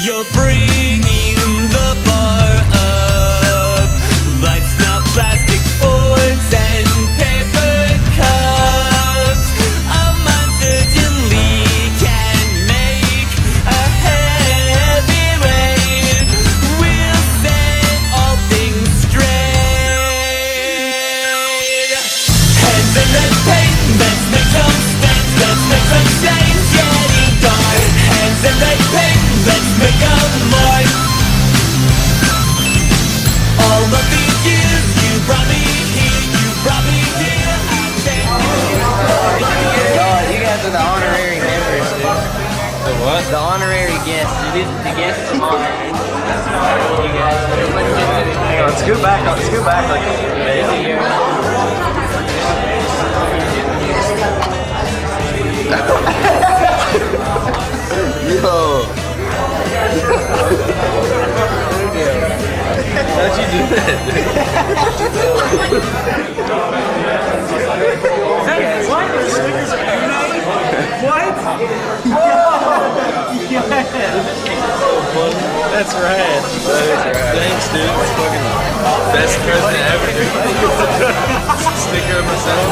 You're bringing the bar up. Life's not plastic forks and paper cups. A mind certainly can make a heavy rain. We'll set all things straight. Hands in the paint, let's make some stains. Let's make some change, getting dark. Hands in the paint, let's make a mark. All of these years you brought me here, you brought me here. I thank you. You guys are the honorary members, dude. The what? The honorary guests. The guests of honor. You guys. Hang on, scoot back. Scoot back. Yo. How'd you do that? What? The Snickers are united? What? That's rad. Thanks, dude. It's fucking best present ever. Sticker of myself.